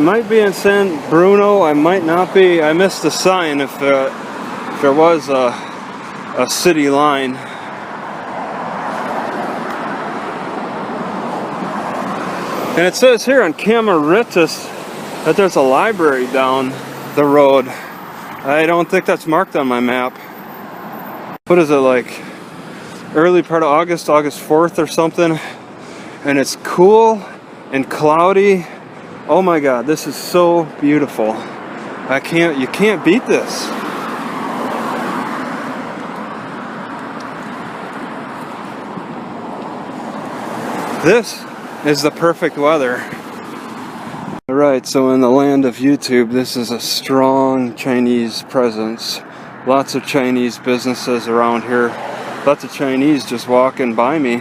might be in San Bruno, I might not be. I missed the sign if there was a city line. And it says here on Camino Real that there's a library down the road. I don't think that's marked on my map. What is it, like early part of August, August 4th or something? And it's cool and cloudy. Oh my God, this is so beautiful. You can't beat this. This is the perfect weather. Alright, so in the land of YouTube, this is a strong Chinese presence. Lots of Chinese businesses around here. Lots of Chinese just walking by me.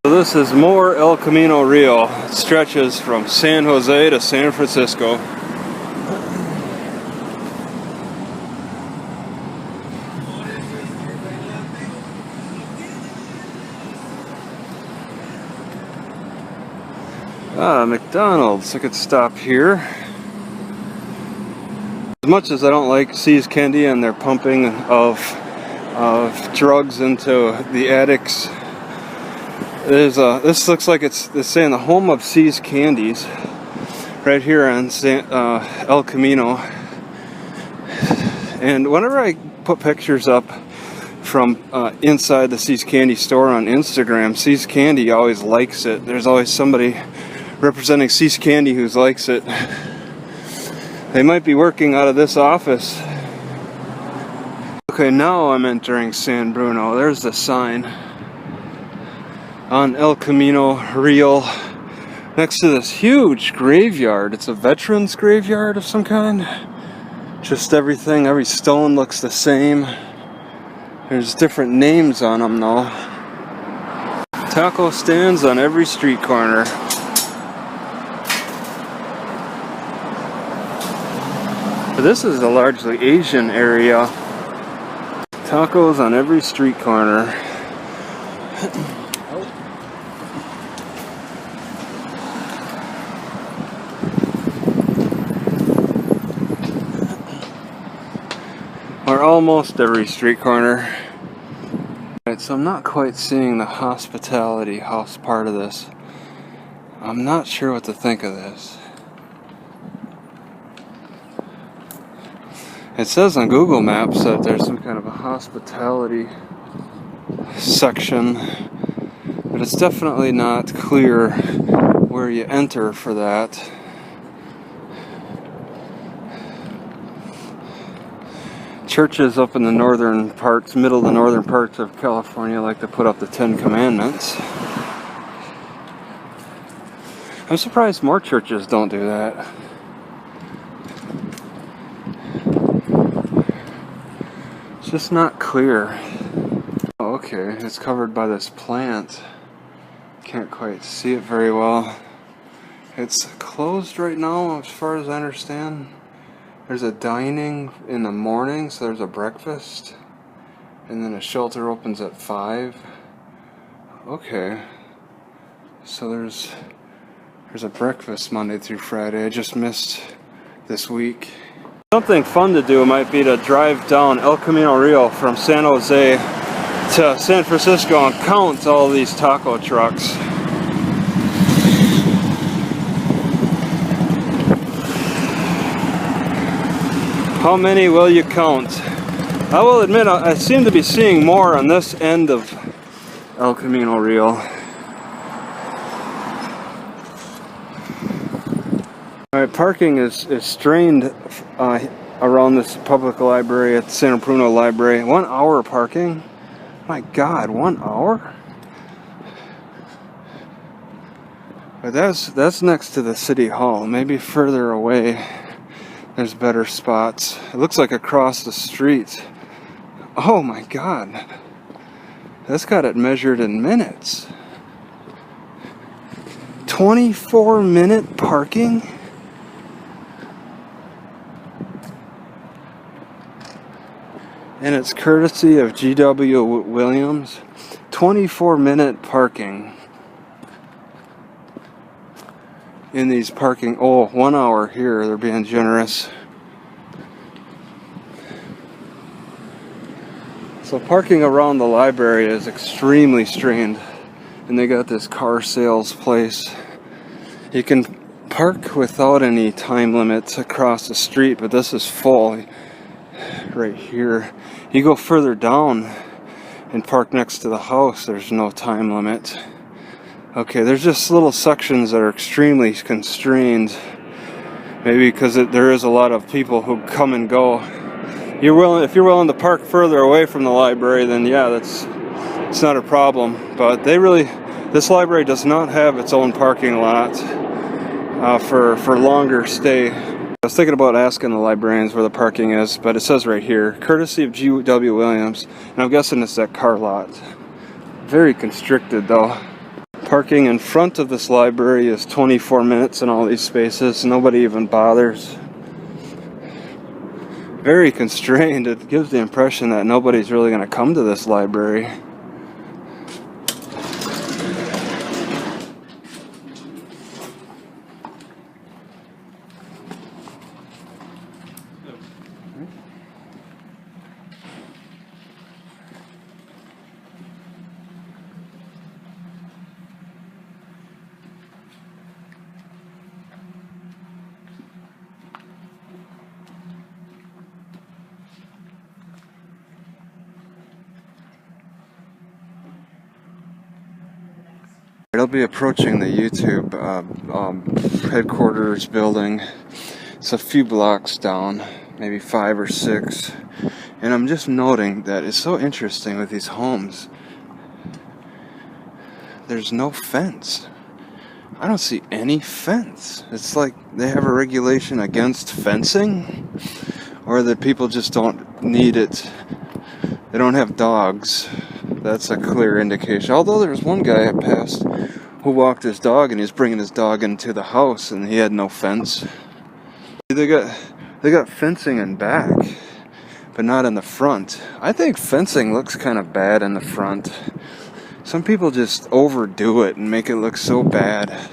So this is more El Camino Real. It stretches from San Jose to San Francisco. McDonald's. I could stop here. As much as I don't like C's Candy and their pumping of drugs into the addicts, this looks like it's saying the home of C's Candies, right here on El Camino. And whenever I put pictures up from inside the C's Candy store on Instagram, C's Candy always likes it. There's always somebody representing C's Candy who likes it. They might be working out of this office. Okay, now I'm entering San Bruno. There's the sign on El Camino Real next to this huge graveyard. It's a veterans graveyard of some kind. Just everything, every stone looks the same. There's different names on them though. Taco stands on every street corner. But this is a largely Asian area. Tacos on every street corner. Or almost every street corner. Alright, so I'm not quite seeing the hospitality house part of this. I'm not sure what to think of this. It says on Google Maps that there's some kind of a hospitality section, but it's definitely not clear where you enter for that. Churches up in the northern parts, middle of the northern parts of California like to put up the 10 Commandments. I'm surprised more churches don't do that. It's just not clear. Oh, okay, it's covered by this plant. Can't quite see it very well. It's closed right now as far as I understand. There's a dining in the morning, so there's a breakfast. And then a shelter opens at 5. Okay. So there's a breakfast Monday through Friday. I just missed this week. Something fun to do might be to drive down El Camino Real from San Jose to San Francisco and count all these taco trucks. How many will you count? I will admit I seem to be seeing more on this end of El Camino Real. Alright, parking is strained around this public library at the San Bruno Library. 1 hour parking? My God, 1 hour? But that's next to the city hall. Maybe further away there's better spots. It looks like across the street. Oh my God. That's got it measured in minutes. 24-minute parking? And it's courtesy of G.W. Williams. 24-minute parking. in these parking. Oh, 1 hour here. They're being generous. So parking around the library is extremely strained. And they got this car sales place. You can park without any time limits across the street, but this is full right here. You go further down and park next to the house, there's no time limit. Okay, there's just little sections that are extremely constrained. Maybe because there is a lot of people who come and go. If you're willing to park further away from the library, then yeah, it's not a problem. But this library does not have its own parking lot for longer stay. I was thinking about asking the librarians where the parking is, but it says right here, courtesy of G.W. Williams, and I'm guessing it's that car lot. Very constricted though. Parking in front of this library is 24 minutes in all these spaces. Nobody even bothers. Very constrained. It gives the impression that nobody's really going to come to this library. I'll be approaching the YouTube headquarters building. It's a few blocks down, maybe 5 or 6. And I'm just noting that it's so interesting with these homes. There's no fence. I don't see any fence. It's like they have a regulation against fencing, or that people just don't need it. They don't have dogs. That's a clear indication. Although there's one guy I passed who walked his dog and he's bringing his dog into the house and he had no fence. They got fencing in back, but not in the front. I think fencing looks kind of bad in the front. Some people just overdo it and make it look so bad.